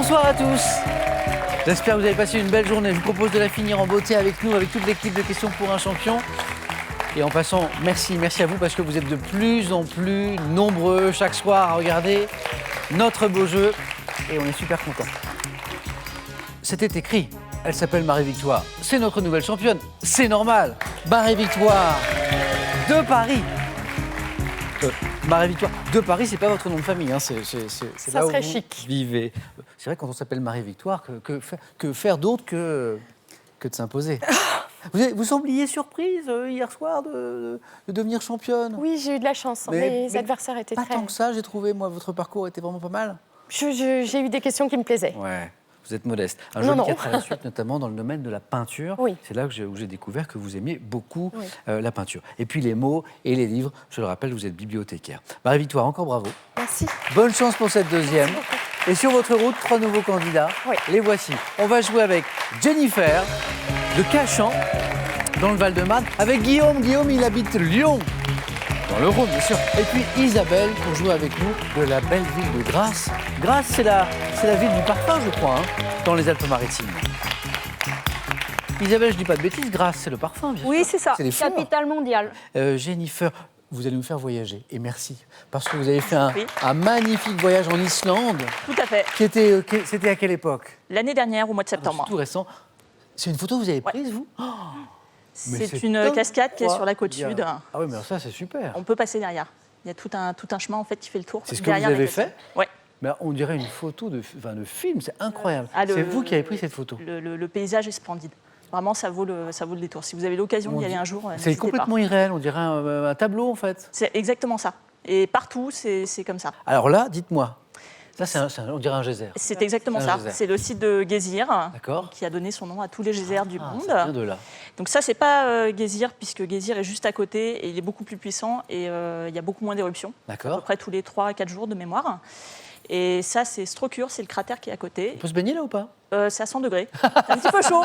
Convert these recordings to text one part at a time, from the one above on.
Bonsoir à tous. J'espère que vous avez passé une belle journée. Je vous propose de la finir en beauté avec nous, avec toute l'équipe de Questions pour un champion. Et en passant, merci à vous parce que vous êtes de plus en plus nombreux chaque soir à regarder notre beau jeu. Et on est super contents. C'était écrit. Elle s'appelle Marie-Victoire. C'est notre nouvelle championne. C'est normal. Marie-Victoire de Paris. Marie-Victoire de Paris, c'est pas votre nom de famille, hein. C'est Ça là où serait vous chic. vivez. C'est vrai, quand on s'appelle Marie-Victoire, que faire d'autre que de s'imposer. Vous sembliez surprise hier soir de devenir championne. Oui, j'ai eu de la chance. Les adversaires étaient pas très... tant que ça, j'ai trouvé. Moi, votre parcours était vraiment pas mal. J'ai eu des questions qui me plaisaient. Ouais. Vous êtes modeste. Un Non, joli non. 4 à la suite, notamment dans le domaine de la peinture. Oui. C'est là où j'ai découvert que vous aimiez beaucoup Oui. la peinture. Et puis les mots et les livres, je le rappelle, vous êtes bibliothécaire. Marie-Victoire, encore bravo. Merci. Bonne chance pour cette deuxième. Merci beaucoup. Et sur votre route, 3 nouveaux candidats. Oui. Les voici. On va jouer avec Jennifer de Cachan, dans le Val-de-Marne, avec Guillaume. Guillaume, il habite Lyon, dans le Rhône, bien sûr. Et puis Isabelle, pour jouer avec nous, de la belle ville de Grasse. Grasse, c'est la ville du parfum, je crois, hein, dans les Alpes-Maritimes. Isabelle, je dis pas de bêtises, Grasse, c'est le parfum, bien sûr. Oui, c'est ça, C'est les fleurs. capitale mondiale. Jennifer, vous allez nous faire voyager. Et merci. Parce que vous avez fait Oui. un magnifique voyage en Islande. Tout à fait. C'était à quelle époque? L'année dernière, au mois de C'est septembre. tout récent. C'est une photo que vous avez prise, vous? Mais C'est une top, cascade qui est quoi. sur la côte Il y a- sud. Ah oui, mais alors ça, c'est super. On peut passer derrière. Il y a tout un chemin en fait qui fait le tour. C'est ce que derrière vous la avez cascade. fait? Ouais. Mais on dirait une photo de film, c'est incroyable. Ah, C'est vous qui avez pris cette photo. Le paysage est splendide. Vraiment, ça vaut le détour. Si vous avez l'occasion d'y aller un jour, C'est n'hésitez complètement pas. irréel, on dirait un tableau en fait. C'est exactement ça. Et partout, c'est comme ça. Alors là, dites-moi, ça on dirait un geyser. C'est exactement un ça. geyser. C'est le site de Gézir D'accord. qui a donné son nom à tous les geysers du Ah, monde. ça vient de là. Donc ça, c'est pas Gézir, puisque Gézir est juste à côté et il est beaucoup plus puissant et il y a beaucoup moins d'éruptions. À peu D'accord. près tous les 3 à 4 jours de mémoire. Et ça, c'est Strokür, c'est le cratère qui est à côté. On peut se baigner là ou pas? C'est à 100 degrés. C'est un petit peu chaud.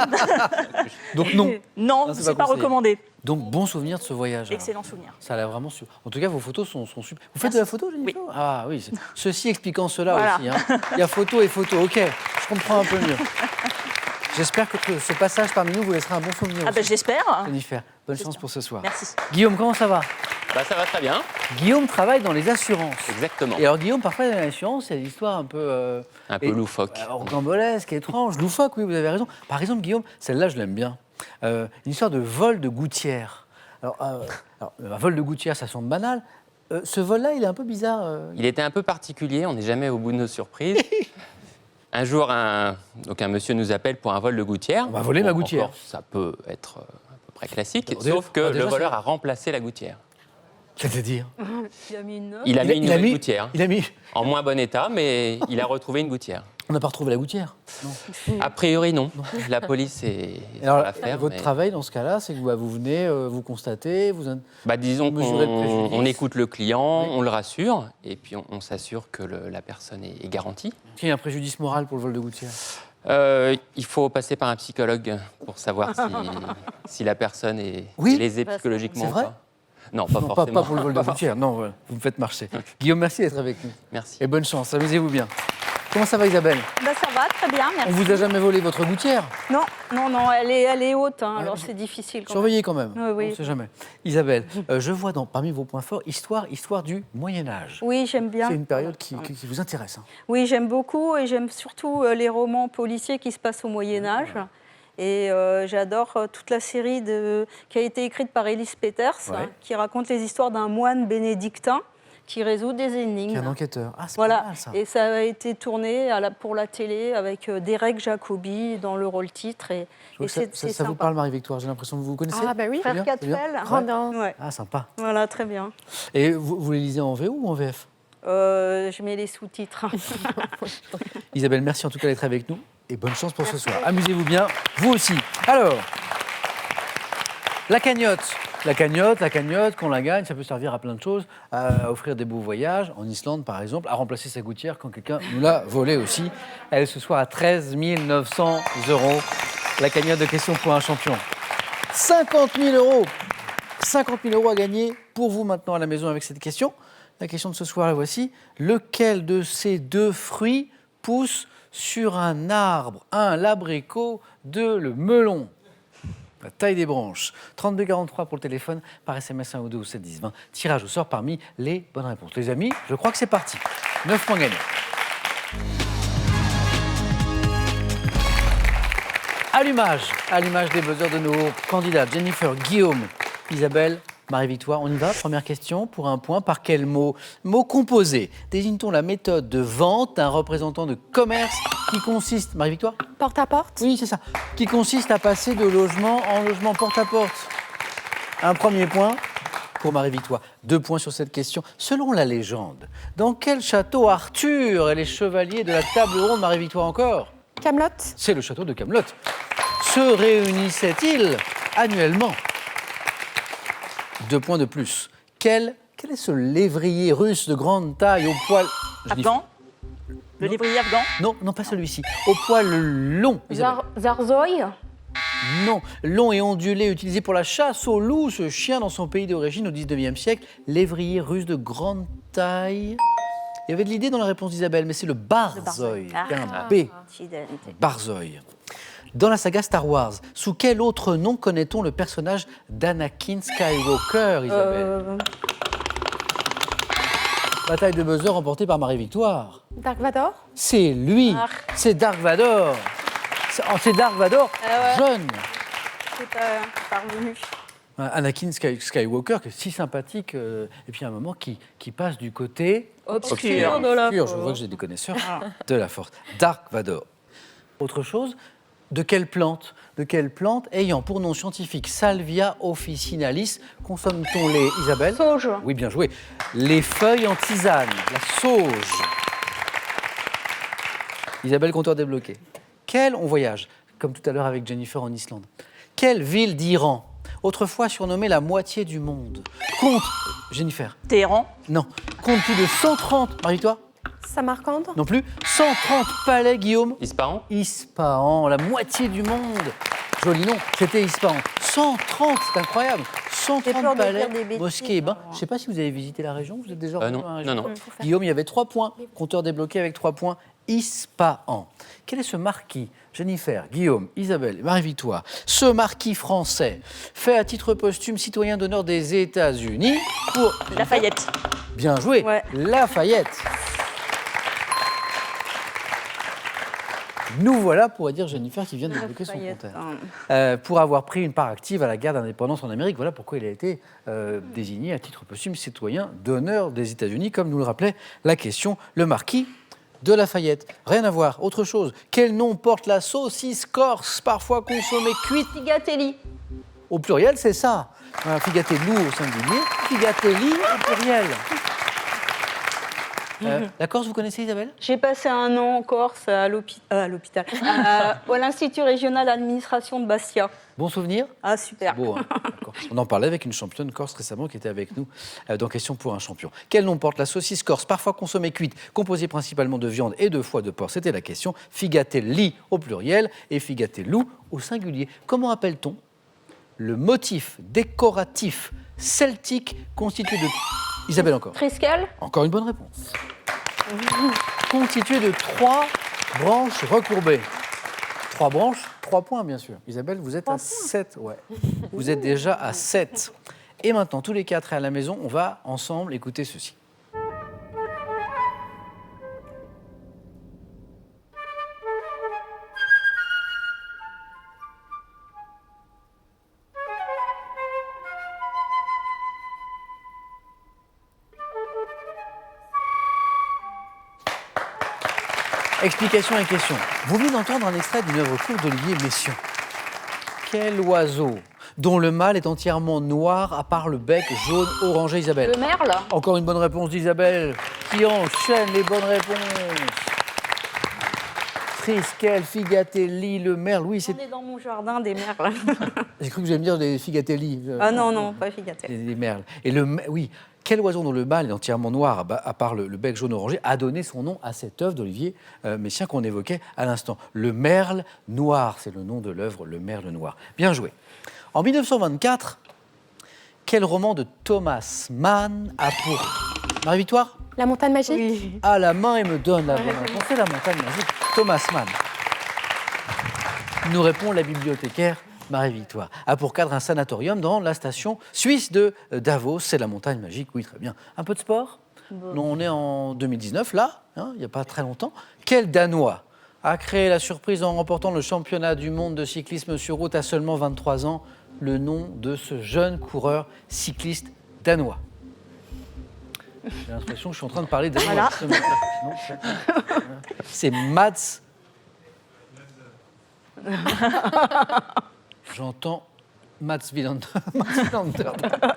Donc non. Non, Non, c'est c'est pas pas conseillé. recommandé. Donc bon souvenir de ce voyage. alors. Excellent souvenir. Ça a l'air vraiment super. En tout cas, vos photos sont super. Vous faites Merci. de la photo, Jennifer? Oui. Ah oui, ceci expliquant cela Voilà. aussi. Hein. Il y a photo et photo. Ok, je comprends un peu mieux. J'espère que ce passage parmi nous vous laissera un bon souvenir. Ah ben aussi. j'espère. Jennifer, bonne chance J'espère. pour ce soir. Merci. Guillaume, comment ça va? Bah, ça va très bien, Guillaume travaille dans les assurances. exactement. Et alors Guillaume, parfois dans les assurances, il y a des histoires un peu... Un peu et- loufoque. Rocambolesques, étranges, loufoques, oui, vous avez raison. Par exemple, Guillaume, celle-là, je l'aime bien. Une histoire de vol de gouttière. Alors, un vol de gouttière, ça semble banal. Ce vol-là, il est un peu bizarre. Il était un peu particulier, on n'est jamais au bout de nos surprises. Un jour, un monsieur nous appelle pour un vol de gouttière. On va voler ma gouttière. Encore, ça peut être à peu près classique, Alors, sauf que déjà, le voleur c'est- a remplacé la gouttière. C'est-à-dire Il a mis une note. Il a mis une nouvelle gouttière, Il a mis... en moins bon état, mais il a retrouvé une gouttière. On n'a pas retrouvé la gouttière. Non. A priori, non. La police est sur Alors, l'affaire. votre mais- travail dans ce cas-là, c'est que vous venez, vous constatez, Bah, disons mesurez le préjudice. qu'on écoute le client, Oui. on le rassure, et puis on s'assure que la personne est garantie. il y a un préjudice moral pour le vol de gouttière. Il faut passer par un psychologue pour savoir si la personne est Oui. lésée psychologiquement C'est ou vrai pas. Non, pas Non, forcément. pas pour le vol de gouttière, non, voilà, vous me faites marcher. Guillaume, merci d'être avec nous. Merci. Et bonne chance, amusez-vous bien. Comment ça va Isabelle? Ben, ça va, très bien, On merci. vous a jamais volé votre gouttière? Non, elle est haute, hein, Ouais, alors mais- c'est difficile. Quand même. Surveillez quand même, Oui, oui. on ne sait jamais. Isabelle, je vois parmi vos points forts, histoire du Moyen-Âge. Oui, j'aime bien. C'est une période qui vous intéresse. Hein. Oui, j'aime beaucoup et j'aime surtout les romans policiers qui se passent au Moyen-Âge. Et j'adore toute la série qui a été écrite par Elise Peters, Ouais. qui raconte les histoires d'un moine bénédictin qui résout des Qui est énigmes. un enquêteur. Ah, c'est Voilà, pas mal ça. et ça a été tourné pour la télé avec Derek Jacobi dans le rôle titre. Et Je vois que ça vous sympa. parle, Marie-Victoire, j'ai l'impression que vous connaissez. Ah bah oui. C'est Frère bien, c'est bien. Catfell. Ouais. Grandin. Ouais, Ah, sympa. voilà, très bien. Et vous les lisez en VO ou en VF? Je mets les sous-titres. Isabelle, merci en tout cas d'être avec nous et bonne chance pour ce soir. Amusez-vous bien, vous aussi. Alors, la cagnotte. La cagnotte, qu'on la gagne, ça peut servir à plein de choses, à offrir des beaux voyages, en Islande par exemple, à remplacer sa gouttière quand quelqu'un nous l'a volée aussi. Elle est ce soir à 13 900 €. La cagnotte de Questions pour un champion. 50 000 €. 50 000 € à gagner pour vous maintenant à la maison avec cette question. La question de ce soir, la voici. Lequel de ces deux fruits pousse sur un arbre? 1, l'abricot. 2, le melon. La taille des branches. 32-43 pour le téléphone, par SMS 1 ou 2 ou 7 10 20. Tirage au sort parmi les bonnes réponses. Les amis, je crois que c'est parti. 9 points gagnés. Allumage des buzzers de nos candidats. Jennifer, Guillaume, Isabelle, Marie-Victoire. On y va. Première question pour un point. Par quel mot? Mot composé. Désigne-t-on la méthode de vente d'un représentant de commerce qui consiste... Marie-Victoire? Porte à porte. Oui, c'est ça. Qui consiste à passer de logement en logement porte-à-porte. Un premier point pour Marie-Victoire. 2 points sur cette question. Selon la légende, dans quel château Arthur et les chevaliers de la table ronde, Marie-Victoire encore? Camelot. C'est le château de Camelot. Se réunissaient-ils annuellement? 2 points de plus. Quel est ce lévrier russe de grande taille au poil... Afghan. Le lévrier afghan. Non, pas celui-ci. Au poil long. Isabelle. Zarzoï. Non, long et ondulé, utilisé pour la chasse au loup, ce chien dans son pays d'origine au 19e siècle. Lévrier russe de grande taille. Il y avait de l'idée dans la réponse d'Isabelle, mais c'est le Barzoi. Ah. Un B. Barzoi. Dans la saga Star Wars, sous quel autre nom connaît-on le personnage d'Anakin Skywalker, Isabelle? Bataille de buzzer remportée par Marie-Victoire. Dark Vador. C'est lui, c'est Dark Vador. C'est Dark Vador, jeune. C'est parvenu. Anakin Skywalker, qui est si sympathique, et puis à un moment qui passe du côté Obscur de la obscur. Je vois que j'ai des connaisseurs de la force. Dark Vador. Autre chose, de quelle plante ayant pour nom scientifique Salvia officinalis consomme-t-on les, Isabelle? Sauge. Oui, bien joué. Les feuilles en tisane, la sauge. Isabelle, compteur débloqué. On voyage, comme tout à l'heure avec Jennifer en Islande. Quelle ville d'Iran, autrefois surnommée la moitié du monde, compte, Jennifer? Téhéran. Non, compte plus de 130, Marie-Victoire? Samarcande. Non plus. 130 palais, Guillaume? Ispahan. Ispahan, la moitié du monde. Joli nom, c'était Ispahan. 130, c'est incroyable. J'ai peur 130 de palais, dire des bêtises, mosquées et bains. alors. Je ne sais pas si vous avez visité la région, vous êtes déjà revenu non, dans la région? non. Guillaume, il y avait 3 points. Compteur débloqué avec 3 points. Ispahan. Quel est ce marquis? Jennifer, Guillaume, Isabelle, Marie-Victoire. Ce marquis français fait à titre posthume citoyen d'honneur des États-Unis pour... Lafayette. Bien joué. Ouais. Lafayette. Nous voilà, pourrait dire Jennifer, qui vient de débloquer son compteur. Pour avoir pris une part active à la guerre d'indépendance en Amérique. Voilà pourquoi il a été désigné à titre posthume citoyen d'honneur des États-Unis, comme nous le rappelait la question, le marquis de Lafayette. Rien à voir, autre chose. Quel nom porte la saucisse corse, parfois consommée cuite? Figatelli. Au pluriel, c'est ça. Figatello au singulier, figatelli au pluriel. La Corse, vous connaissez, Isabelle? J'ai passé un an en Corse à l'hôpital, à l'Institut régional d'administration de Bastia. Bon souvenir? Ah, super. C'est beau, hein. D'accord. On en parlait avec une championne corse récemment qui était avec nous dans Question pour un champion. Quel nom porte la saucisse corse, parfois consommée cuite, composée principalement de viande et de foie de porc? C'était la question. Figatelli au pluriel et figatello au singulier. Comment appelle-t-on le motif décoratif celtique constitué de... Isabelle encore. Triskel. Encore une bonne réponse. Constitué de 3 branches recourbées. 3 branches, 3 points bien sûr. Isabelle, vous êtes à 7. Ouais. Vous êtes déjà à 7. Et maintenant, tous les 4 à la maison, on va ensemble écouter ceci. Explication et question. Vous venez d'entendre un extrait d'une œuvre courte d'Olivier Messiaen. Quel oiseau dont le mâle est entièrement noir à part le bec jaune orangé, Isabelle? Le merle. Encore une bonne réponse d'Isabelle qui enchaîne les bonnes réponses. Triskel, Figatelli, le merle. Oui, c'est... On est dans mon jardin des merles. J'ai cru que vous alliez me dire des Figatelli. Ah non, pas Figatelli. Les merles. Et oui, quel oiseau dont le mâle est entièrement noir, à part le bec jaune orangé, a donné son nom à cette œuvre d'Olivier Messiaen qu'on évoquait à l'instant. Le merle noir, c'est le nom de l'œuvre, le merle noir. Bien joué. En 1924, quel roman de Thomas Mann a pour Marie-Victoire? La montagne magique. Oui. À la main et me donne la bonne réponse. C'est la montagne magique. Thomas Mann. Nous répond la bibliothécaire Marie-Victoire. A pour cadre un sanatorium dans la station suisse de Davos. C'est la montagne magique, oui, très bien. Un peu de sport? Non, on est en 2019, là, hein, il n'y a pas très longtemps. Quel Danois a créé la surprise en remportant le championnat du monde de cyclisme sur route à seulement 23 ans? Le nom de ce jeune coureur cycliste danois. J'ai l'impression que je suis en train de parler danois. Voilà. Non, c'est Mads. J'entends Mats Wilander.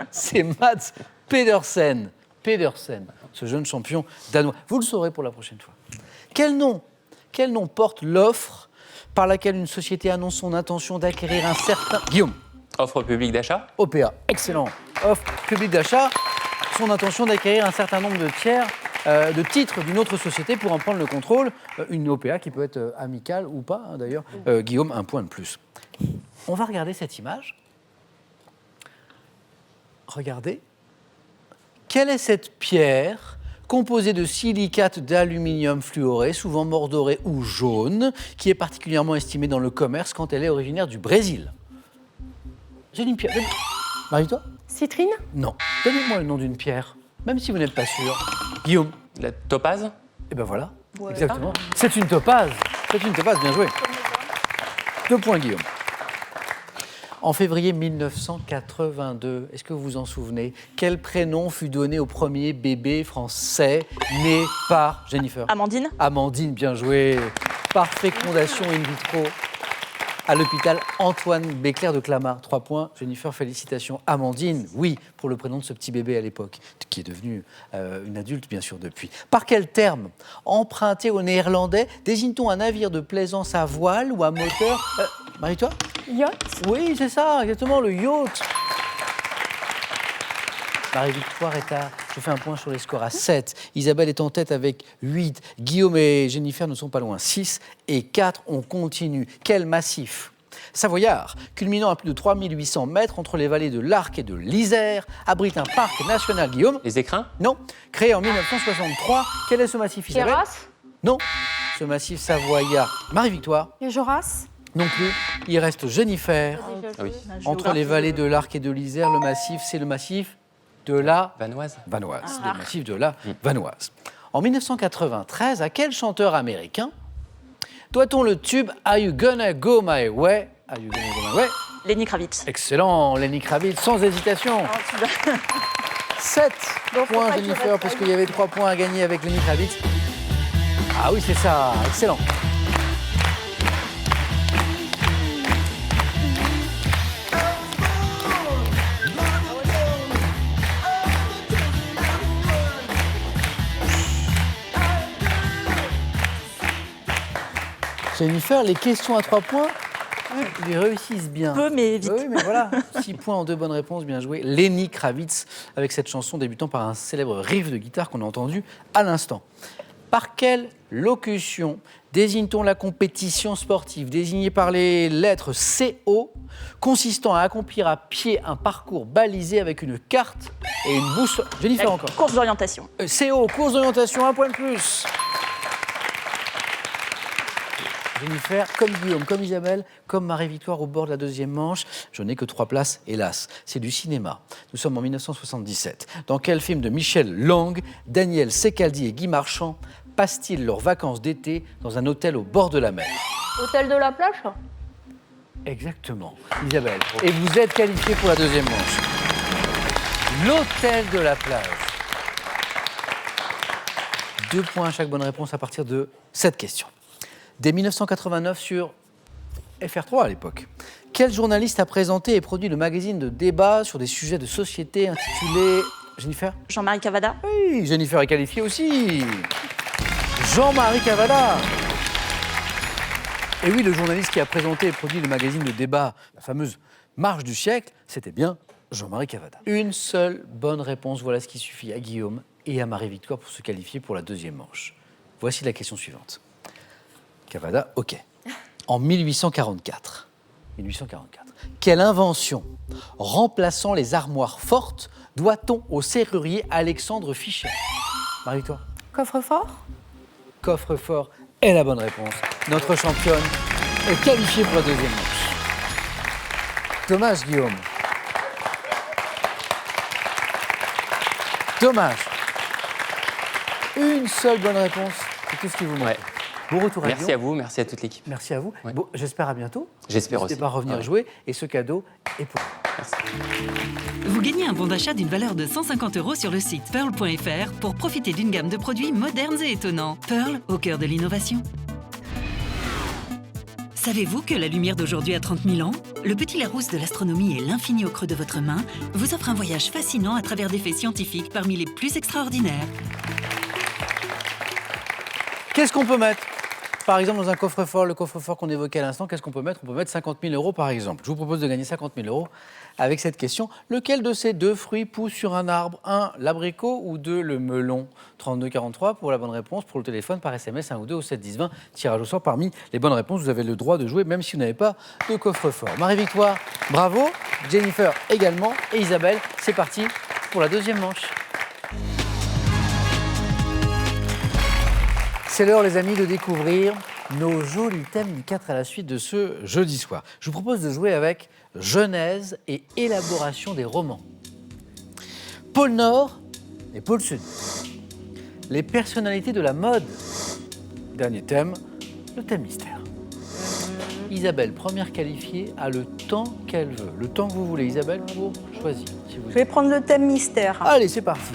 C'est Mats Pedersen. Pedersen, ce jeune champion danois. Vous le saurez pour la prochaine fois. Quel nom porte l'offre par laquelle une société annonce son intention d'acquérir un certain... Guillaume. Offre publique d'achat? OPA, excellent. Offre publique d'achat, son intention d'acquérir un certain nombre de titres d'une autre société pour en prendre le contrôle. Une OPA qui peut être amicale ou pas, hein, d'ailleurs. Guillaume, un point de plus. On va regarder cette image. Regardez. Quelle est cette pierre composée de silicate d'aluminium fluoré, souvent mordoré ou jaune, qui est particulièrement estimée dans le commerce quand elle est originaire du Brésil? J'ai une pierre. Marie-toi? Citrine. Non. Donnez-moi le nom d'une pierre, même si vous n'êtes pas sûr. Guillaume? La topaze? Eh ben voilà, Ouais. exactement. C'est une topaze. C'est une topaze, bien joué. 2 points, Guillaume. En février 1982, est-ce que vous vous en souvenez, quel prénom fut donné au premier bébé français né par Jennifer? Amandine? Amandine, bien joué. Par fécondation in vitro à l'hôpital Antoine Béclair de Clamart. 3 points. Jennifer, félicitations. Amandine, oui, pour le prénom de ce petit bébé à l'époque, qui est devenu une adulte, bien sûr, depuis. Par quel terme, emprunté au néerlandais, désigne-t-on un navire de plaisance à voile ou à moteur Marie-toi? Yacht. Oui, c'est ça, exactement, le yacht. Marie-Victoire est à... Je fais un point sur les scores à 7. Isabelle est en tête avec 8. Guillaume et Jennifer ne sont pas loin. 6 et 4. On continue. Quel massif savoyard, culminant à plus de 3800 mètres entre les vallées de l'Arc et de l'Isère, abrite un parc national, Guillaume? Les écrins? Non. Créé en 1963. Quel est ce massif, Isabelle? Queyras. Non. Ce massif savoyard. Marie-Victoire? Le Joras. Non plus. Il reste Jennifer. Ah oui. Entre les vallées de l'Arc et de l'Isère, le massif, c'est le massif de la Vanoise? Vanoise. Le massif de la Vanoise. En 1993, à quel chanteur américain doit-on le tube Are You Gonna Go My Way? Are You Gonna Go My Way? Lenny Kravitz. Excellent, Lenny Kravitz, sans hésitation. 7 points, pas Jennifer, durer puisqu'il y avait 3 points à gagner avec Lenny Kravitz. Ah oui, c'est ça, excellent. Jennifer, les questions à 3 points, ils réussissent bien. Peu, mais vite. Oui, mais voilà, 6 points en 2 bonnes réponses, bien joué. Lenny Kravitz, avec cette chanson débutant par un célèbre riff de guitare qu'on a entendu à l'instant. Par quelle locution désigne-t-on la compétition sportive désignée par les lettres CO, consistant à accomplir à pied un parcours balisé avec une carte et une boussole? Jennifer encore. Course d'orientation. CO, course d'orientation, 1 point de plus. Jennifer, comme Guillaume, comme Isabelle, comme Marie-Victoire au bord de la deuxième manche. Je n'ai que 3 places, hélas. C'est du cinéma. Nous sommes en 1977. Dans quel film de Michel Lang, Daniel Secaldi et Guy Marchand passent-ils leurs vacances d'été dans un hôtel au bord de la mer? Hôtel de la plage. Exactement, Isabelle. Et vous êtes qualifiée pour la deuxième manche. L'hôtel de la plage. 2 points à chaque bonne réponse à partir de cette question. Dès 1989 sur FR3 à l'époque. Quel journaliste a présenté et produit le magazine de débat sur des sujets de société intitulé... Jennifer? Jean-Marie Cavada. Oui, Jennifer est qualifiée aussi. Jean-Marie Cavada. Et oui, le journaliste qui a présenté et produit le magazine de débat, la fameuse Marche du siècle, c'était bien Jean-Marie Cavada. Une seule bonne réponse, voilà ce qui suffit à Guillaume et à Marie-Victoire pour se qualifier pour la deuxième manche. Voici la question suivante. Cavada, ok. En 1844, quelle invention remplaçant les armoires fortes doit-on au serrurier Alexandre Fischer? Marie-Victoire? Coffre-fort. Coffre-fort est la bonne réponse. Notre championne est qualifiée pour la deuxième manche. Dommage, Guillaume. Dommage. Une seule bonne réponse, c'est tout ce qui vous manque. Ouais. Bon retour à Merci Lyon. à vous, merci à toute l'équipe. Merci à vous. Ouais. Bon, j'espère à bientôt. J'espère N'hésitez aussi. pas à revenir Ouais. jouer. Et ce cadeau est pour vous. Merci. Vous gagnez un bon d'achat d'une valeur de 150 € sur le site pearl.fr pour profiter d'une gamme de produits modernes et étonnants. Pearl, au cœur de l'innovation. Savez-vous que la lumière d'aujourd'hui a 30 000 ans? Le petit Larousse de l'astronomie et l'infini au creux de votre main vous offre un voyage fascinant à travers des faits scientifiques parmi les plus extraordinaires. Qu'est-ce qu'on peut mettre? Par exemple, dans un coffre-fort, le coffre-fort qu'on évoquait à l'instant, qu'est-ce qu'on peut mettre? On peut mettre 50 000 € par exemple. Je vous propose de gagner 50 000 € avec cette question. Lequel de ces deux fruits pousse sur un arbre? 1, l'abricot ou 2, le melon? 32-43 pour la bonne réponse. Pour le téléphone, par SMS, 1 ou 2 au 7-10-20. Tirage au sort parmi les bonnes réponses. Vous avez le droit de jouer même si vous n'avez pas de coffre-fort. Marie-Victoire, bravo. Jennifer également. Et Isabelle, c'est parti pour la deuxième manche. C'est l'heure, les amis, de découvrir nos jolis thèmes du 4 à la suite de ce jeudi soir. Je vous propose de jouer avec genèse et élaboration des romans. Pôle Nord et Pôle Sud. Les personnalités de la mode. Dernier thème, le thème mystère. Isabelle, première qualifiée, a le temps qu'elle veut. Le temps que vous voulez, Isabelle, pour choisir. Si vous... Je vais prendre le thème mystère. Allez, c'est parti.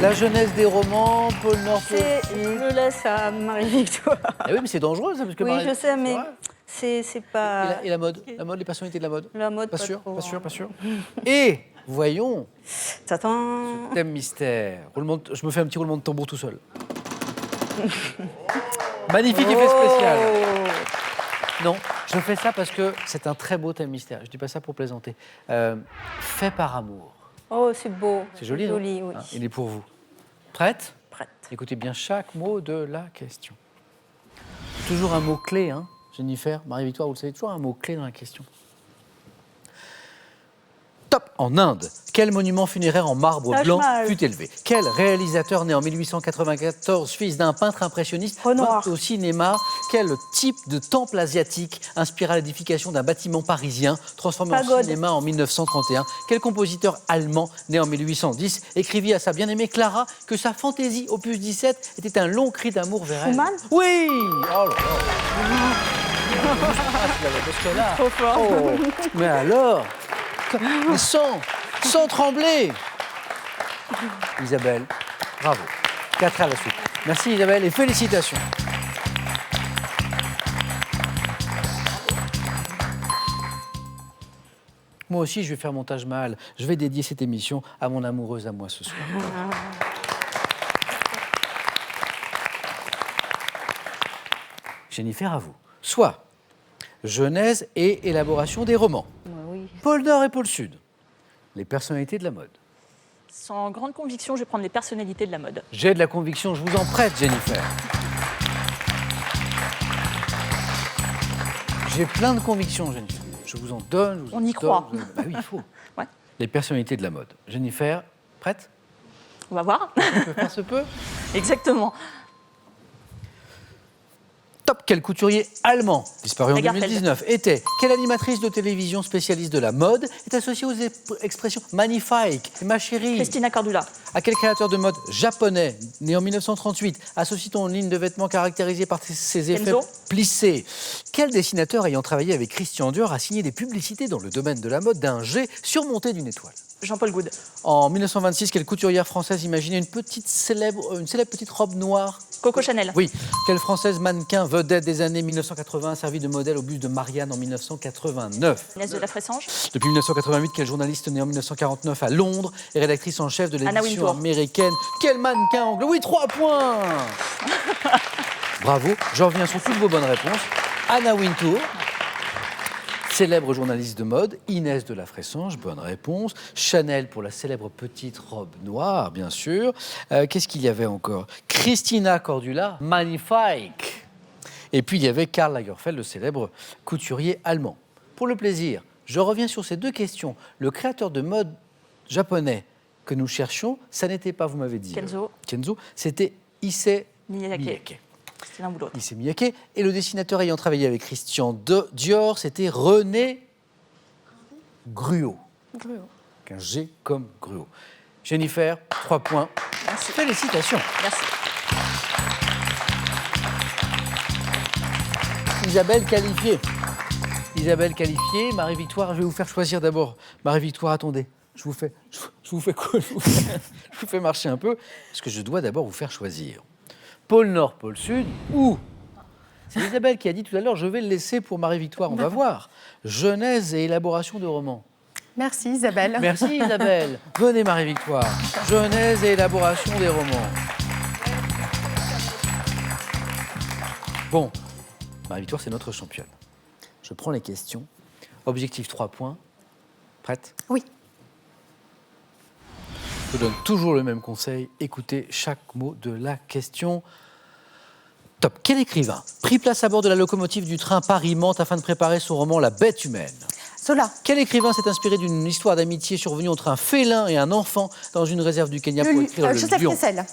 La jeunesse des romans, Pôle Nord, Pôle Je Sud. le laisse à Marie-Victoire. Eh oui, mais c'est dangereux, ça, parce que Oui, je sais, mais Ouais. c'est pas... Et la mode, les personnalités de la mode. La mode, Pas pas sûr, trop, pas sûr, hein. pas sûr. Et voyons, Attends... thème mystère. Je me fais un petit roulement de tambour tout seul. Magnifique effet spécial. Non, je fais ça parce que c'est un très beau thème mystère. Je dis pas ça pour plaisanter. Fait par amour. Oh, c'est beau. C'est joli, non Joli, oui. Hein, il est pour vous. Prête? Prête. Écoutez bien chaque mot de la question. Toujours un mot-clé, hein, Jennifer, Marie-Victoire, vous le savez, toujours un mot-clé dans la question. Top. En Inde, quel monument funéraire en marbre Taj blanc Mahal. fut élevé? Quel réalisateur né en 1894, fils d'un peintre impressionniste, Renoir. peint au cinéma? Quel type de temple asiatique inspira l'édification d'un bâtiment parisien transformé en Pagode. cinéma en 1931? Quel compositeur allemand né en 1810 écrivit à sa bien-aimée Clara que sa fantaisie opus 17 était un long cri d'amour vers elle? Schumann. Oui. Oh là là. Parce que là, Trop fort. oh, mais alors, mais sans trembler. Isabelle, bravo. 4 à la suite. Merci Isabelle et félicitations. Moi aussi, je vais faire mon Taj Mahal. Je vais dédier cette émission à mon amoureuse à moi ce soir. Jennifer, à vous. Soit genèse et élaboration des romans. Oui. Pôle Nord et Pôle Sud. Les personnalités de la mode. Sans grande conviction, je vais prendre les personnalités de la mode. J'ai de la conviction, je vous en prête, Jennifer. J'ai plein de convictions, Jennifer. Je vous en donne. Je vous On en y donne, croit. je vous en donne. Bah oui, il faut. Ouais. Les personnalités de la mode. Jennifer, prête? On va voir. On peut faire ce peu. Exactement. Top. Quel couturier allemand, disparu en Lagerfeld. 2019, était? Quelle animatrice de télévision spécialiste de la mode est associée aux expressions magnifique et ma chérie? Christina Cordula. À quel créateur de mode japonais, né en 1938, associe-t-on une ligne de vêtements caractérisée par ses effets Kenzo. plissés? Quel dessinateur ayant travaillé avec Christian Dior a signé des publicités dans le domaine de la mode d'un G surmonté d'une étoile? Jean-Paul Goude. En 1926, quelle couturière française imaginait une célèbre petite robe noire? Coco Chanel. Oui. Quelle française mannequin vedette des années 1980 a servi de modèle au buste de Marianne en 1989? Inès de la Fressange. Depuis 1988, quelle journaliste née en 1949 à Londres et rédactrice en chef de Anna l'édition Wintour. américaine? Quel mannequin anglais? Oui, 3 points. Bravo, je reviens sur toutes vos bonnes réponses. Anna Wintour, célèbre journaliste de mode. Inès de la Fressange, bonne réponse. Chanel pour la célèbre petite robe noire, bien sûr. Qu'est-ce qu'il y avait encore? Christina Cordula, magnifique. Et puis il y avait Karl Lagerfeld, le célèbre couturier allemand. Pour le plaisir, je reviens sur ces deux questions. Le créateur de mode japonais que nous cherchions, ça n'était pas, vous m'avez dit, Kenzo, c'était Issei Miyake. Miyake. C'était l'un ou l'autre. Issei Miyake. Et le dessinateur ayant travaillé avec Christian Dior, c'était René Gruau. Un G comme Gruau. Jennifer, 3 points. Merci. Félicitations. Merci. Isabelle qualifiée. Isabelle qualifiée. Marie-Victoire, je vais vous faire choisir d'abord. Marie-Victoire, attendez. Je vous fais quoi? Je vous fais marcher un peu, parce que je dois d'abord vous faire choisir. Pôle Nord, pôle Sud, ou... C'est Isabelle qui a dit tout à l'heure, je vais le laisser pour Marie-Victoire, on va voir. Genèse et élaboration de romans. Merci Isabelle. Merci Isabelle. Venez Marie-Victoire. Genèse et élaboration des romans. Bon, Marie-Victoire, c'est notre championne. Je prends les questions. Objectif 3 points. Prête? Oui. Je donne toujours le même conseil. Écoutez chaque mot de la question. Top. Quel écrivain prit place à bord de la locomotive du train Paris-Mantes afin de préparer son roman La Bête humaine? Zola. Quel écrivain s'est inspiré d'une histoire d'amitié survenue entre un félin et un enfant dans une réserve du Kenya pour écrire Le Joseph Lion? Kessel.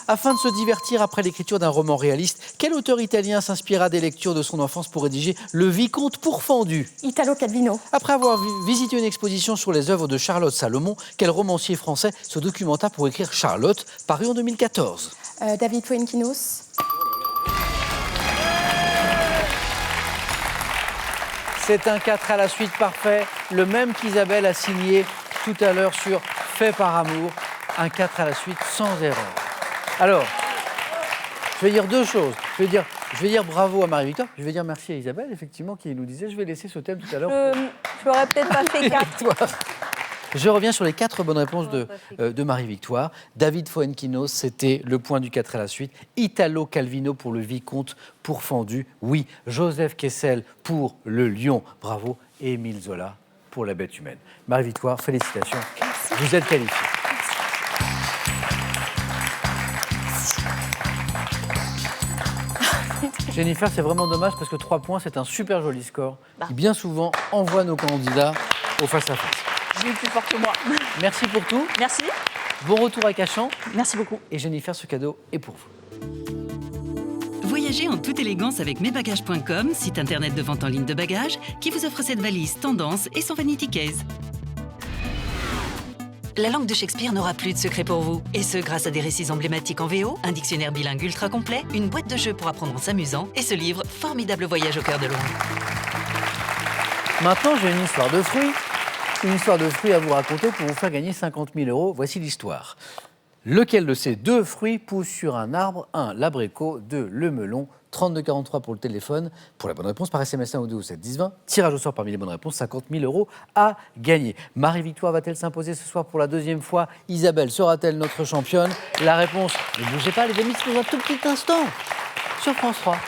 Afin de se divertir après l'écriture d'un roman réaliste, quel auteur italien s'inspira des lectures de son enfance pour rédiger Le Vicomte pourfendu? Italo Calvino. Après avoir visité une exposition sur les œuvres de Charlotte Salomon, quel romancier français se documenta pour écrire Charlotte, paru en 2014? David Fuenquinos. C'est un 4 à la suite parfait, le même qu'Isabelle a signé tout à l'heure sur Fait par amour, un 4 à la suite sans erreur. Alors, je vais dire deux choses. Je vais dire bravo à Marie-Victoire, je vais dire merci à Isabelle, effectivement, qui nous disait, je vais laisser ce thème tout à l'heure. Je n'aurais peut-être pas fait 4. Je reviens sur les 4 bonnes réponses de Marie-Victoire. David Fuenquinos, c'était le point du 4 à la suite. Italo Calvino pour Le Vicomte pourfendu. Oui. Joseph Kessel pour Le Lion. Bravo. Et Émile Zola pour La Bête humaine. Marie-Victoire, félicitations. Merci. Vous êtes qualifiée. Jennifer, c'est vraiment dommage parce que 3 points, c'est un super joli score qui bien souvent envoie nos candidats au face-à-face. J'ai eu plus fort que moi. Merci pour tout. Merci. Bon retour à Cachan. Merci beaucoup. Et Jennifer, ce cadeau est pour vous. Voyagez en toute élégance avec mesbagages.com, site internet de vente en ligne de bagages, qui vous offre cette valise tendance et son vanity case. La langue de Shakespeare n'aura plus de secret pour vous. Et ce, grâce à des récits emblématiques en VO, un dictionnaire bilingue ultra complet, une boîte de jeux pour apprendre en s'amusant et ce livre, Formidable voyage au cœur de Londres. Maintenant, j'ai une histoire de fruits. Une histoire de fruits à vous raconter pour vous faire gagner 50 000 €. Voici l'histoire. Lequel de ces 2 fruits pousse sur un arbre? 1, l'abricot, 2, le melon. 3243 pour le téléphone. Pour la bonne réponse, par SMS 1 ou 2 ou 7 10 20. Tirage au sort parmi les bonnes réponses, 50 000 € à gagner. Marie-Victoire va-t-elle s'imposer ce soir pour la 2e fois? Isabelle sera-t-elle notre championne? La réponse, ne bougez pas les amis, c'est dans un tout petit instant sur France 3.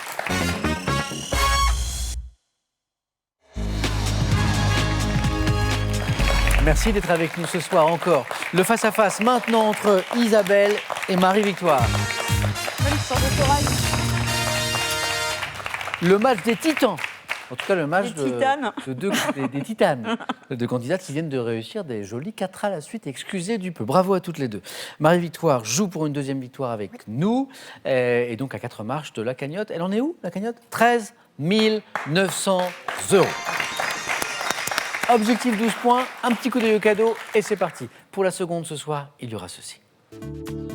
Merci d'être avec nous ce soir encore. Le face-à-face maintenant entre Isabelle et Marie-Victoire. Le match des titans. En tout cas, le match des titanes. De candidates qui viennent de réussir des jolis 4 à la suite. Excusez du peu. Bravo à toutes les deux. Marie-Victoire joue pour une 2e victoire avec nous. Et donc à 4 marches de la cagnotte. Elle en est où, la cagnotte? 13 900 €. Objectif 12 points, un petit coup d'œil au cadeau et c'est parti. Pour la seconde ce soir, il y aura ceci.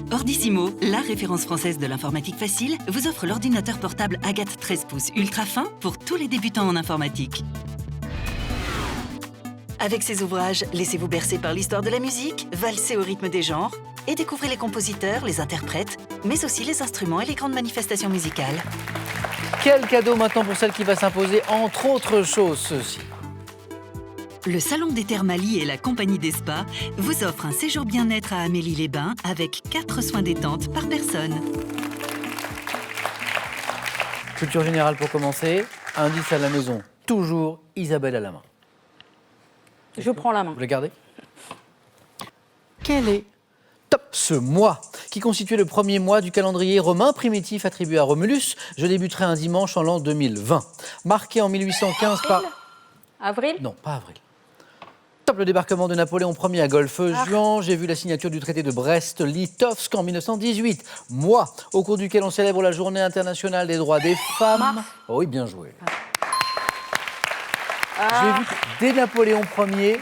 Ordissimo, la référence française de l'informatique facile, vous offre l'ordinateur portable Agathe 13 pouces ultra fin pour tous les débutants en informatique. Avec ses ouvrages, laissez-vous bercer par l'histoire de la musique, valsez au rythme des genres et découvrez les compositeurs, les interprètes, mais aussi les instruments et les grandes manifestations musicales. Quel cadeau maintenant pour celle qui va s'imposer, entre autres choses, ceci. Le Salon des Thermalies et la Compagnie des Spas vous offrent un séjour bien-être à Amélie-les-Bains avec 4 soins détente par personne. Culture générale pour commencer. Indice à la maison, toujours Isabelle à la main. Je prends la main. Vous la gardez? Quel est top ce mois qui constituait le premier mois du calendrier romain primitif attribué à Romulus? Je débuterai un dimanche en l'an 2020. Marqué en 1815 par... Avril? Non, pas avril. Top, le débarquement de Napoléon Ier à Golfe-Juan. J'ai vu la signature du traité de Brest-Litovsk en 1918. Mois au cours duquel on célèbre la journée internationale des droits des femmes. Oh oui, bien joué. J'ai vu dès Napoléon Ier,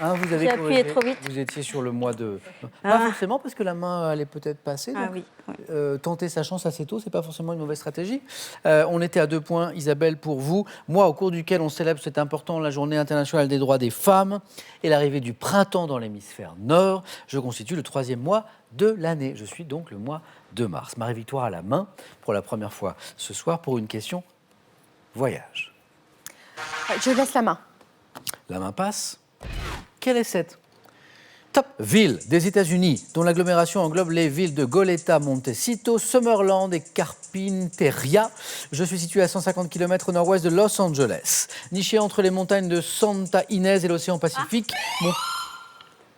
vous avez j'ai appuyé corrigé. trop vite. Vous étiez sur le mois de... Pas forcément, parce que la main allait peut-être passer. Ah donc, oui. tenter sa chance assez tôt, c'est pas forcément une mauvaise stratégie. On était à 2 points, Isabelle, pour vous. Mois au cours duquel on célèbre, c'est important, la journée internationale des droits des femmes et l'arrivée du printemps dans l'hémisphère nord. Je constitue le 3e mois de l'année. Je suis donc le mois de mars. Marie-Victoire à la main pour la première fois ce soir pour une question voyage. Je laisse la main. La main passe. Quelle est cette top ville des États-Unis dont l'agglomération englobe les villes de Goleta, Montecito, Summerland et Carpinteria? Je suis situé à 150 km au nord-ouest de Los Angeles. Niché entre les montagnes de Santa Inés et l'océan Pacifique.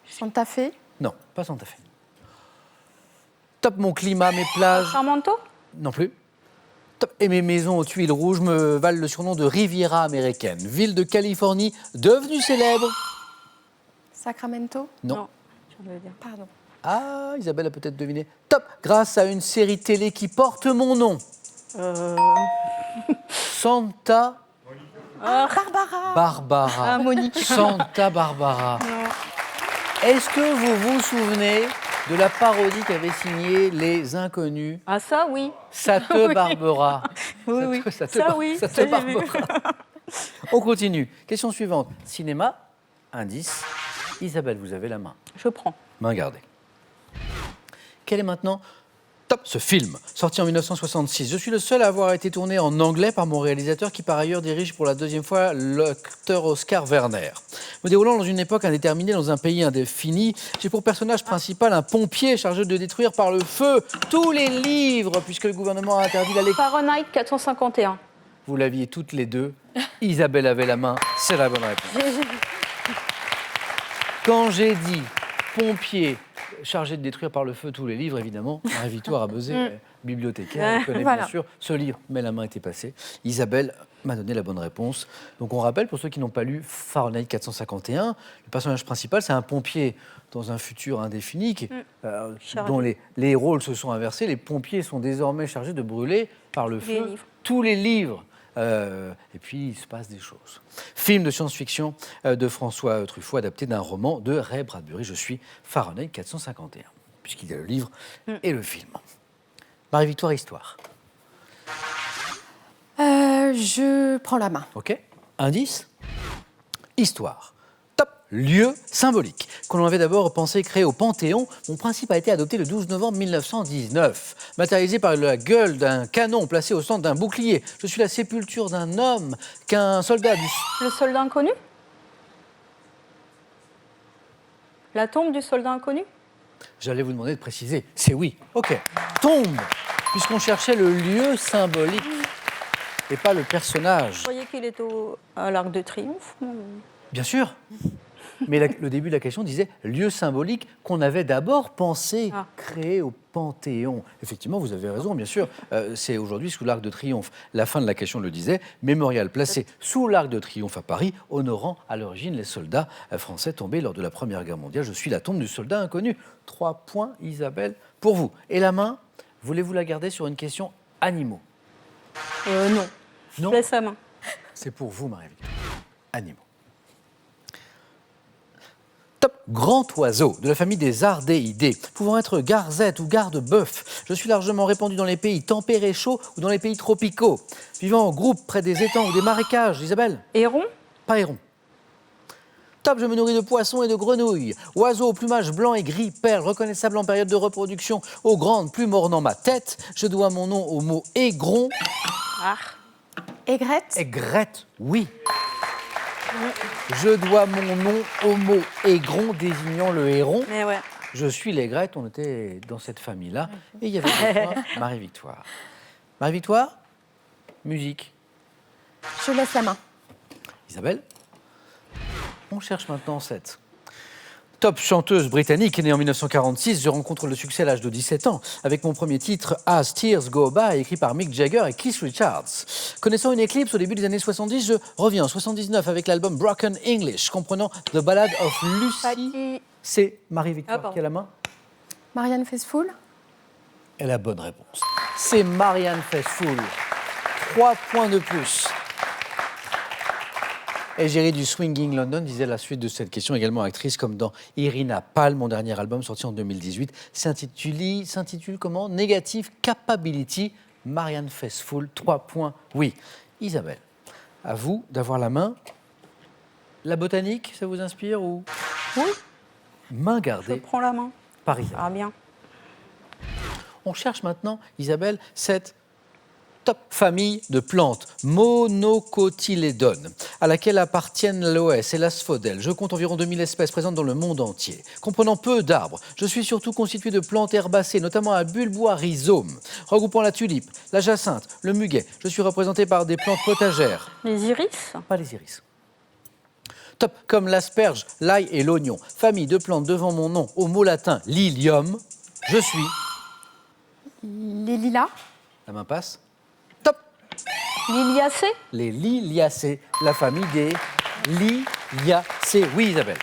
Santa Fe. Non, pas Santa Fe. Top mon climat, mes plages. Sacramento? Non plus. Top. Et mes maisons aux tuiles rouges me valent le surnom de Riviera américaine. Ville de Californie devenue célèbre. Sacramento. Non. Je veux dire. Pardon. Ah, Isabelle a peut-être deviné. Top. Grâce à une série télé qui porte mon nom. Santa Barbara. Barbara. Ah, Monique. Santa Barbara. Est-ce que vous vous souvenez de la parodie qu'avaient signée les Inconnus? Ah ça, oui. Ça te Barbara. Oui, oui. Ça te, Ça, oui. ça te Ça, j'ai vu. Barbara. On continue. Question suivante. Cinéma, indice. Isabelle, vous avez la main. Je prends. Main gardée. Quel est maintenant top ce film, sorti en 1966. Je suis le seul à avoir été tourné en anglais par mon réalisateur qui par ailleurs dirige pour la 2e fois l'acteur Oscar Werner. Me déroulant dans une époque indéterminée dans un pays indéfini, j'ai pour personnage principal un pompier chargé de détruire par le feu tous les livres puisque le gouvernement a interdit la lecture. Fahrenheit 451. Vous l'aviez toutes les deux. Isabelle avait la main, c'est la bonne réponse. Quand j'ai dit pompier chargé de détruire par le feu tous les livres, évidemment, Marie-Victoire a buzzé, bibliothécaire, elle connaît bien sûr ce livre, mais la main était passée. Isabelle m'a donné la bonne réponse. Donc on rappelle, pour ceux qui n'ont pas lu Fahrenheit 451, le personnage principal, c'est un pompier dans un futur indéfini dont les rôles se sont inversés. Les pompiers sont désormais chargés de brûler par le feu tous les livres. Et puis, il se passe des choses. Film de science-fiction de François Truffaut, adapté d'un roman de Ray Bradbury. Je suis Fahrenheit 451, puisqu'il y a le livre et le film. Marie-Victoire, histoire. Je prends la main. OK. Indice. Histoire. Top. Lieu symbolique. Qu'on avait d'abord pensé créer au Panthéon, mon principe a été adopté le 12 novembre 1919. Matérialisé par la gueule d'un canon placé au centre d'un bouclier. Je suis la sépulture d'un homme qu'un soldat du... Le soldat inconnu? La tombe du soldat inconnu? J'allais vous demander de préciser. C'est oui. OK. Tombe. Puisqu'on cherchait le lieu symbolique et pas le personnage. Vous croyez qu'il est à l'Arc de Triomphe? Bien sûr. Mais le début de la question disait lieu symbolique qu'on avait d'abord pensé créer au Panthéon. Effectivement, vous avez raison, bien sûr. C'est aujourd'hui sous l'Arc de Triomphe. La fin de la question le disait. Mémorial placé sous l'Arc de Triomphe à Paris, honorant à l'origine les soldats français tombés lors de la Première Guerre mondiale. Je suis la tombe du soldat inconnu. 3 points, Isabelle, pour vous. Et la main, voulez-vous la garder sur une question animaux? Non. Non. Je laisse la main. C'est pour vous, Marie-Victoire. Animaux. Top. Grand oiseau de la famille des ardéidés, pouvant être garzette ou garde-bœuf. Je suis largement répandu dans les pays tempérés chauds ou dans les pays tropicaux. Vivant en groupe près des étangs ou des marécages. Isabelle? Héron? Pas héron. Top, je me nourris de poissons et de grenouilles. Oiseau au plumage blanc et gris perle, reconnaissable en période de reproduction, aux grandes plumes ornant ma tête. Je dois mon nom au mot aigron. Aigrette? Aigrette, oui. Je dois mon nom au mot aigron désignant le héron. Mais ouais. Je suis l'aigrette, on était dans cette famille-là. Et il y avait Marie-Victoire. Marie-Victoire, musique. Je laisse la main. Isabelle, on cherche maintenant cette Top chanteuse britannique, née en 1946, je rencontre le succès à l'âge de 17 ans avec mon premier titre As Tears Go By, écrit par Mick Jagger et Keith Richards. Connaissant une éclipse au début des années 70, je reviens en 79 avec l'album Broken English, comprenant The Ballad of Lucy. Patti. C'est Marie-Victoire pardon. qui a la main. Marianne Faithfull. Et la bonne réponse, c'est Marianne Faithfull. 3 points de plus. Égérie du Swinging London disait la suite de cette question, également actrice comme dans Irina Palm, mon dernier album sorti en 2018, s'intitule comment? Negative Capability. Marianne Faithfull, 3 points. Oui. Isabelle, à vous d'avoir la main. La botanique, ça vous inspire ou? Oui. Main Je gardée prends la main. par Isabelle. Ah bien. On cherche maintenant, Isabelle, cette top famille de plantes monocotylédones, à laquelle appartiennent l'aloès et l'asphodèle. Je compte environ 2000 espèces présentes dans le monde entier. Comprenant peu d'arbres, je suis surtout constitué de plantes herbacées, notamment à bulbois rhizome. Regroupant la tulipe, la jacinthe, le muguet, je suis représenté par des plantes potagères. Les iris. Pas les iris. Top comme l'asperge, l'ail et l'oignon. Famille de plantes devant mon nom, au mot latin lilium. Je suis... Les lilas. La main passe. Top. Liliacées. Les liliacées, la famille des liliacées. Oui, Isabelle.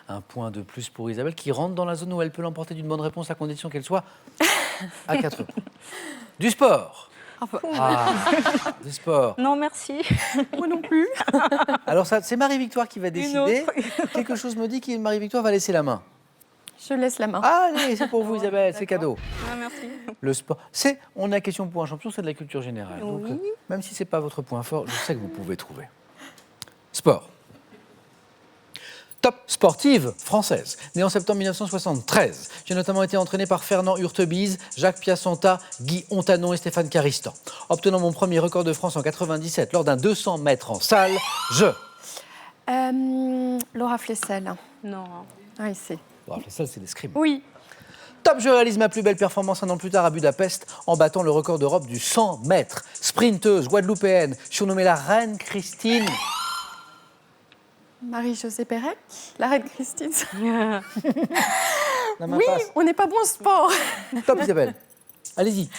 Un point de plus pour Isabelle qui rentre dans la zone où elle peut l'emporter d'une bonne réponse à condition qu'elle soit à 4 points. Du sport. Ah, du sport. Non, merci. Moi non plus. Alors ça, c'est Marie-Victoire qui va décider. Quelque chose me dit que Marie-Victoire va laisser la main. Je laisse la main. Allez, c'est pour vous Isabelle, c'est cadeau. Ah, merci. Le sport, on a question pour un champion, c'est de la culture générale. Donc, même si c'est pas votre point fort, je sais que vous pouvez trouver. Sport. Top sportive française, née en septembre 1973. J'ai notamment été entraîné par Fernand Hurtebise, Jacques Piacenta, Guy Ontanon et Stéphane Caristan. Obtenant mon premier record de France en 97 lors d'un 200 mètres en salle, Laura Flessel. Non. Ah, ici. Bon, ça, c'est l'escrime. Oui. Top, je réalise ma plus belle performance un an plus tard à Budapest en battant le record d'Europe du 100 mètres. Sprinteuse guadeloupéenne, surnommée la Reine Christine. Marie-Josée Pérec. La reine Christine. La main Oui, passe. on n'est pas bon au sport. Top, Isabelle. Allez-y.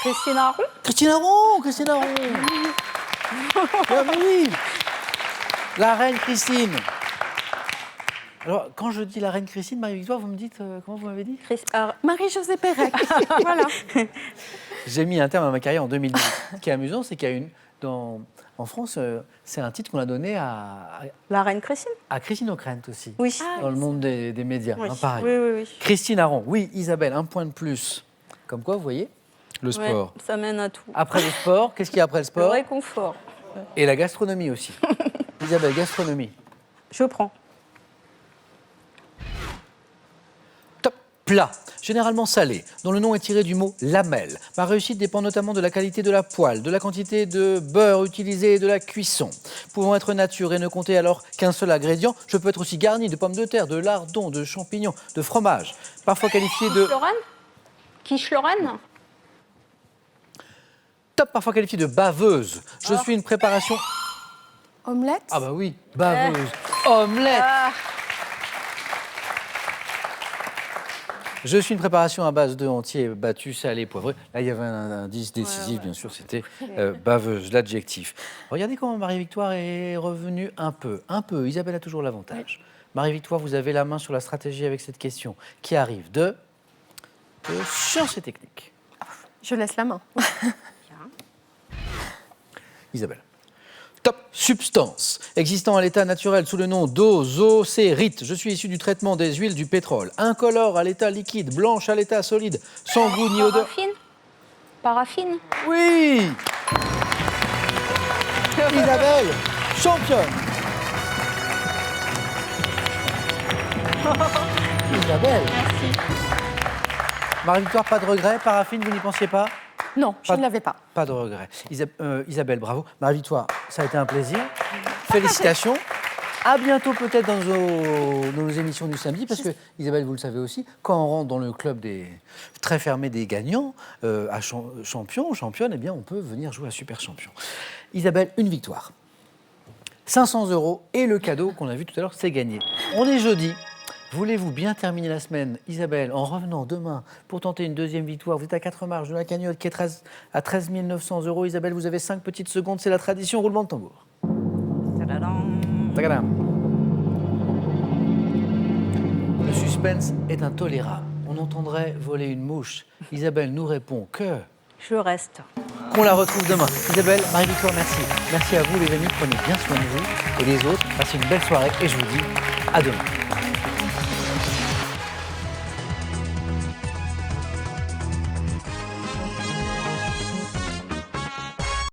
Christine Aron. Christine Aron, Christine Aron. Ah, mais oui. La Reine Christine. Alors, quand je dis la Reine Christine, Marie-Victoire, vous me dites, comment vous m'avez dit? Marie-Josée Pérec. Voilà. J'ai mis un terme à ma carrière en 2010. Ce qui est amusant, c'est qu'il y a en France, c'est un titre qu'on a donné à La Reine Christine. Christine O'Krent aussi, Oui. dans le monde des médias. Oui. Hein, pareil. Oui. Christine Aron, oui, Isabelle, un point de plus. Comme quoi, vous voyez, le sport. Ouais, ça mène à tout. Après le sport, qu'est-ce qu'il y a après le Le sport? réconfort. Et la gastronomie aussi. Isabelle, gastronomie. Je prends. Top plat, généralement salé, dont le nom est tiré du mot lamelle. Ma réussite dépend notamment de la qualité de la poêle, de la quantité de beurre utilisé et de la cuisson. Pouvant être nature et ne compter alors qu'un seul ingrédient, je peux être aussi garni de pommes de terre, de lardons, de champignons, de fromage. Parfois qualifié de... Quiche Lorraine. Top, parfois qualifié de baveuse. Je suis une préparation... Omelette. Ah bah oui, baveuse. Omelette. Je suis une préparation à base d'œufs entiers battus, salés, poivrés. Là, il y avait un indice décisif, bien sûr, c'était baveuse, l'adjectif. Regardez comment Marie-Victoire est revenue un peu. Isabelle a toujours l'avantage. Marie-Victoire, vous avez la main sur la stratégie avec cette question qui arrive de sciences et techniques. Je laisse la main. Isabelle. Top substance existant à l'état naturel sous le nom d'ozocérite. Je suis issu du traitement des huiles du pétrole. Incolore à l'état liquide, blanche à l'état solide, sans goût ni odeur. Paraffine. Oui. Isabelle, championne. Isabelle. Merci. Marie-Victoire, pas de regret. Paraffine, vous n'y pensiez pas? Non, je ne l'avais pas. Pas de regret. Isabelle, bravo. Marie-Victoire, ça a été un plaisir. Félicitations. À bientôt peut-être dans nos émissions du samedi, parce que, Isabelle, vous le savez aussi, quand on rentre dans le club très fermé des gagnants, à champion ou championne, eh bien, on peut venir jouer à Super Champion. Isabelle, une victoire. 500 € et le cadeau qu'on a vu tout à l'heure, c'est gagné. On est jeudi. Voulez-vous bien terminer la semaine, Isabelle, en revenant demain pour tenter une deuxième victoire? Vous êtes à 4 marches de la cagnotte qui est à 13 900 €. Isabelle, vous avez 5 petites secondes, c'est la tradition, roulement de tambour. Tadadam. Le suspense est intolérable. On entendrait voler une mouche. Isabelle nous répond que... Je reste. Qu'on la retrouve demain. Isabelle, Marie-Victoire, merci. Merci à vous les amis, prenez bien soin de vous et des autres. Passez une belle soirée et je vous dis à demain.